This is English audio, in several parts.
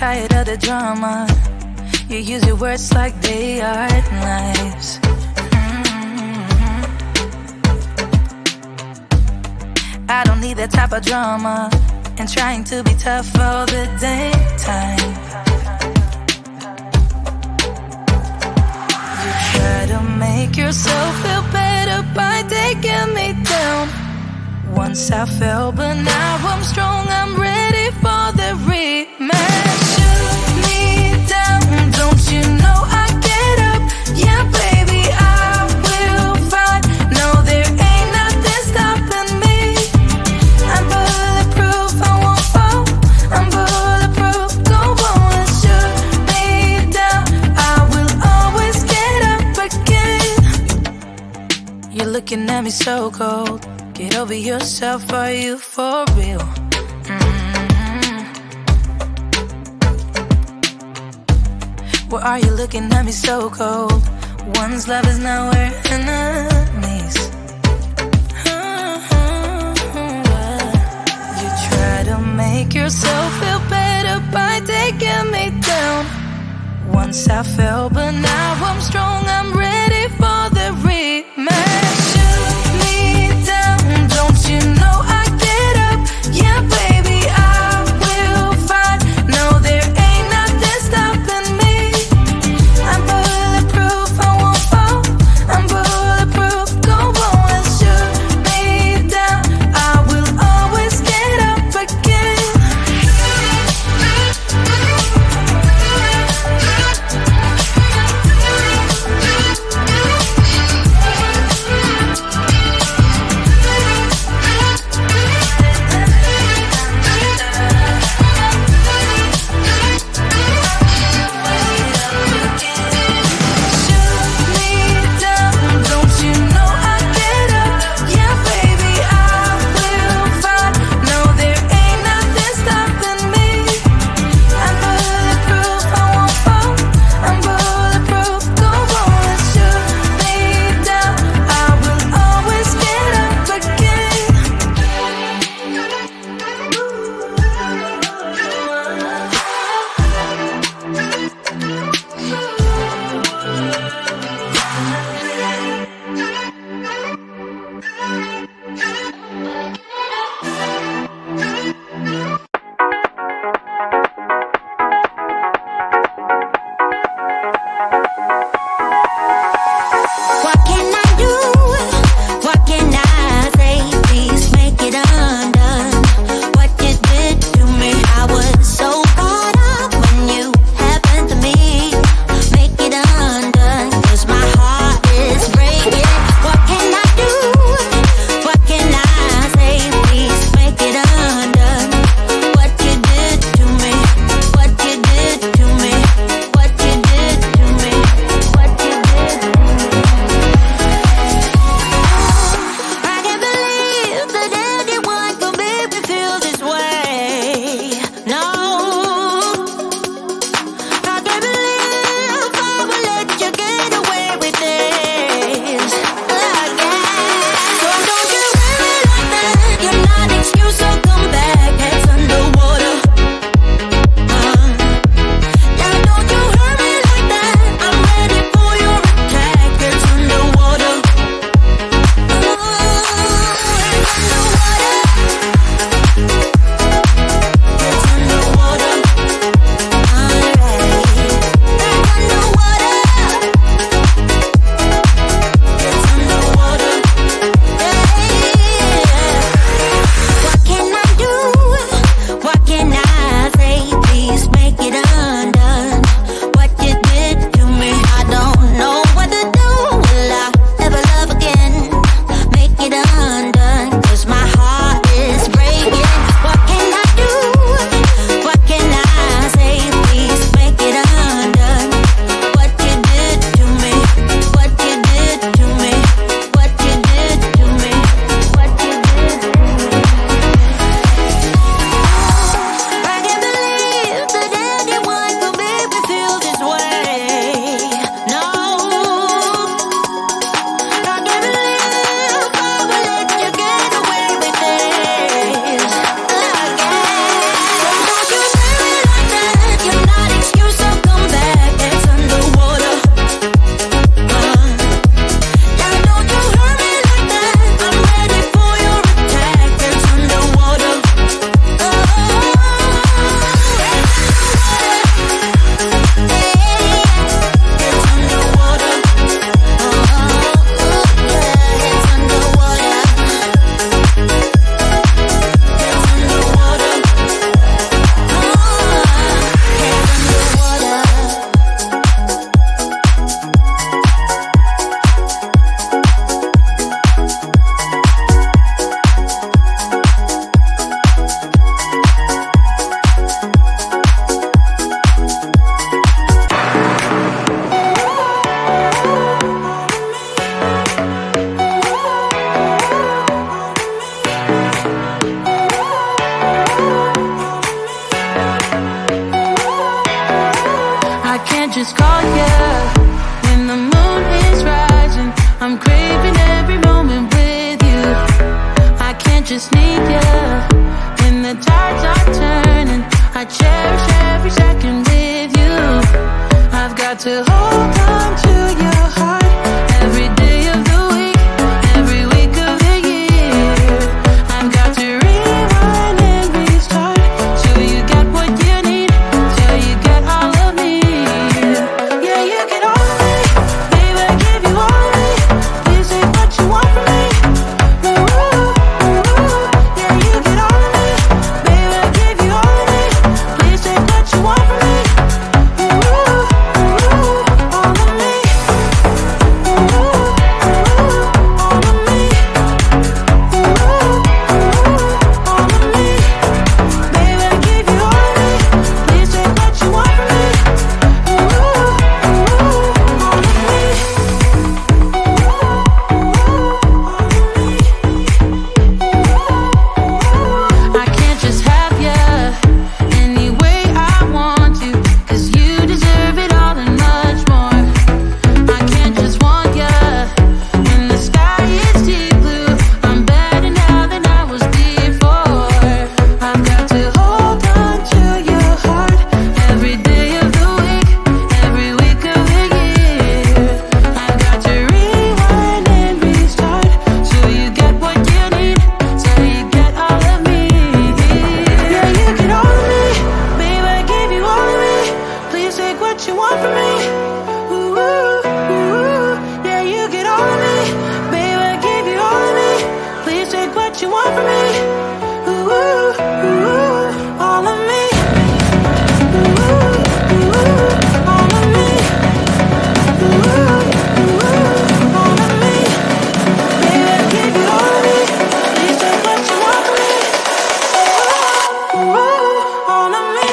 tired of the drama. You use your words like they are knives. I don't need that type of drama and trying to be tough all the daytime. You try to make yourself feel better by taking me down. Once I fell, but now I'm strong, I'm ready for the rematch. Shoot me down, don't you know I get up? Yeah, baby, I will fight. No, there ain't nothing stopping me. I'm bulletproof, I won't fall. I'm bulletproof, go on and shoot me down. I will always get up again. You're looking at me so cold. Get over yourself, are you for real? Why are you looking at me so cold? One's love is now we're enemies. You try to make yourself feel better by taking me down. Once I fell, but now I'm strong, I'm ready for the rematch. Shoot me down, don't you know I get up? Yeah, baby, I will fight. No, there ain't nothing stopping me. I'm bulletproof, I won't fall. I'm bulletproof, go on and shoot me down. I will always get up again. just call you when the moon is rising. I'm craving every moment with you. I can't just need you when the tides are turning. I cherish every second with you. I've got to hold on to your heart every day of the week, every week of the year. I've got to rewind and restart till you get what you need, till you get all of me. Yeah, you get all of me, baby, I give you all of me. Please take what you want from me. Ooh, ooh, yeah, you get all of me, baby, I give you all of me. Please take what you want from me. Ooh, ooh, all of me. Ooh, ooh, all of me. Ooh, ooh, all of me. Baby, I give you all of me. Please take what you want from me. Ooh, ooh, all of me. I can't just have you any way I want to, 'cause you deserve it all and much more. I can't just want you when the sky is deep blue. I'm better now than I was before. I've got to hold on to your heart every day of the week, every week of the year. I've got to rewind and restart till you get what you need, till you get all of me. Yeah, you get all of me, baby, I give you all of me. Please take what you want from me. Ooh, ooh, yeah, you get all of me, baby, I give you all of me. Please take what you want from me. Ooh, ooh, all of me. Ooh, ooh, all of me. Ooh, ooh, all of me. Baby, I give you all of me. Please take what you want from me. Ooh, all of me.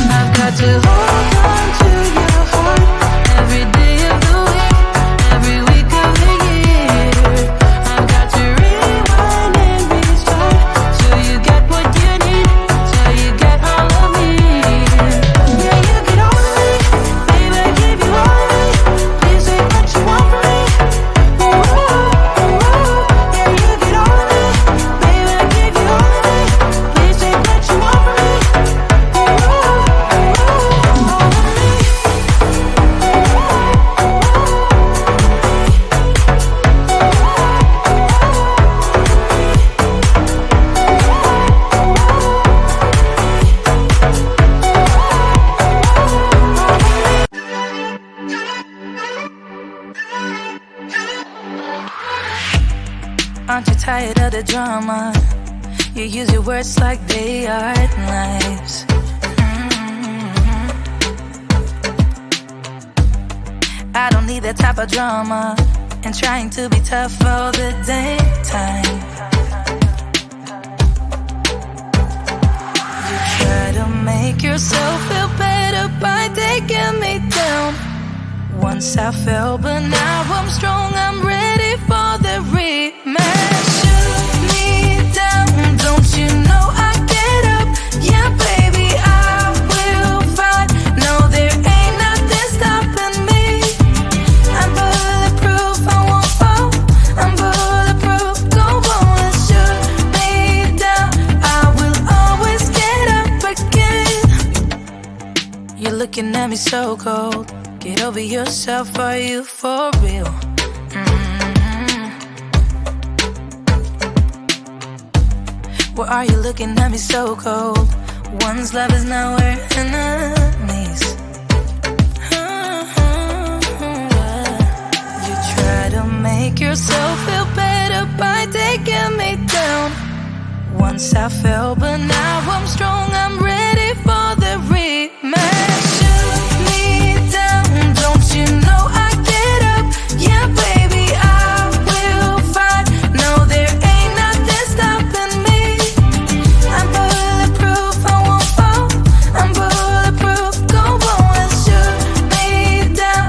I've got to hold on to your heart every day of the week, every week of the year. I've got to rewind and restart till you get what you need, till you get all of me. Yeah, you get all of me, baby, I give you all of me. Please take what you want from me. Ooh, ooh, yeah, you get all of me, baby, I give you all of me. Please take what you want from me. Ooh, all of me. Aren't you tired of the drama? You use your words like they are knives. I don't need that type of drama and trying to be tough all the daytime. You try to make yourself feel better by taking me down. Once I fell, but now I'm strong, I'm ready for the rematch. Shoot me down, don't you know I get up? Yeah, baby, I will fight. No, there ain't nothing stopping me. I'm bulletproof, I won't fall. I'm bulletproof, go on and shoot me down. I will always get up again. You're looking at me so cold. Get over yourself, are you for real? Why are you looking at me so cold? One's love is now we're enemies. You try to make yourself feel better by taking me down. Once I fell, but now I'm strong, I'm ready for the rematch. Shoot me down, don't you know I get up? Yeah, baby, I will fight. No, there ain't nothing stopping me. I'm bulletproof, I won't fall. I'm bulletproof, go on and shoot me down.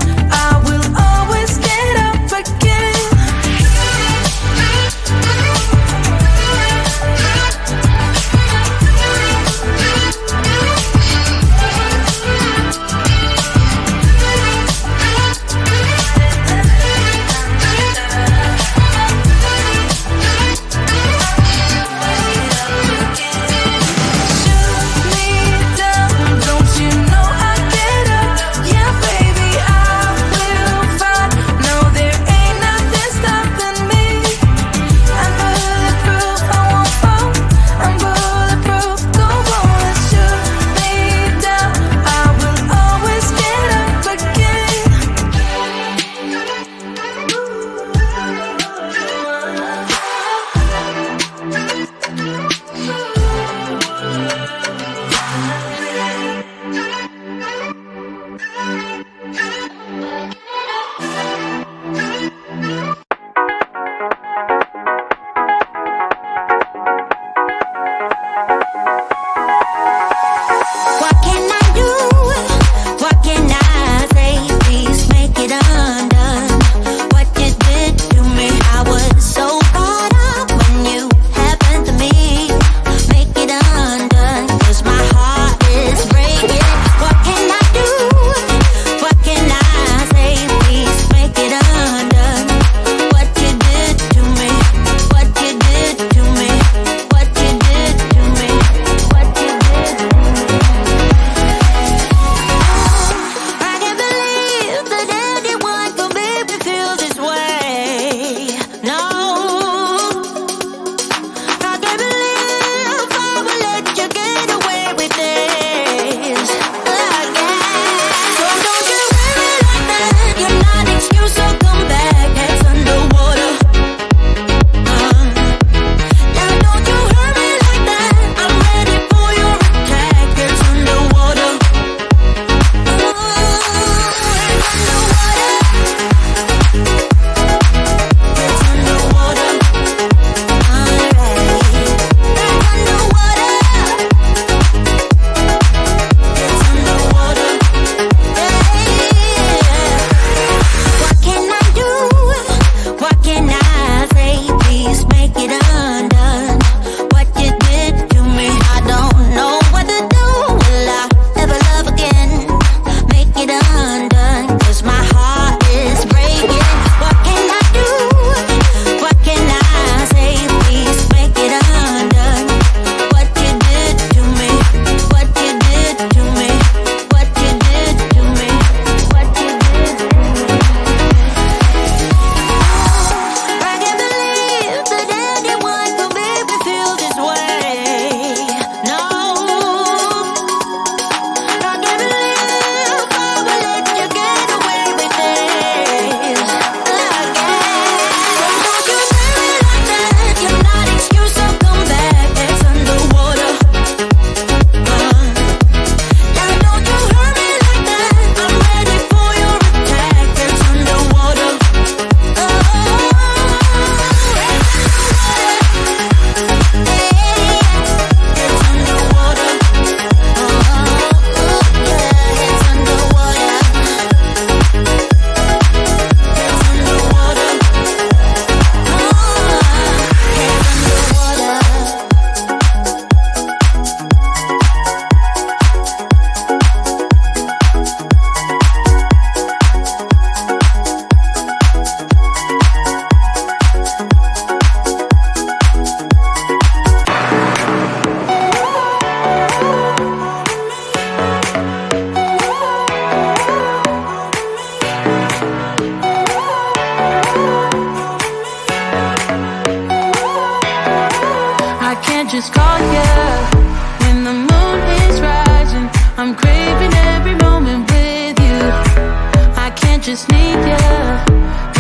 just need you.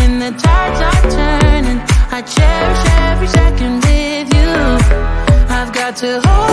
And the tides are turning, I cherish every second with you. I've got to hold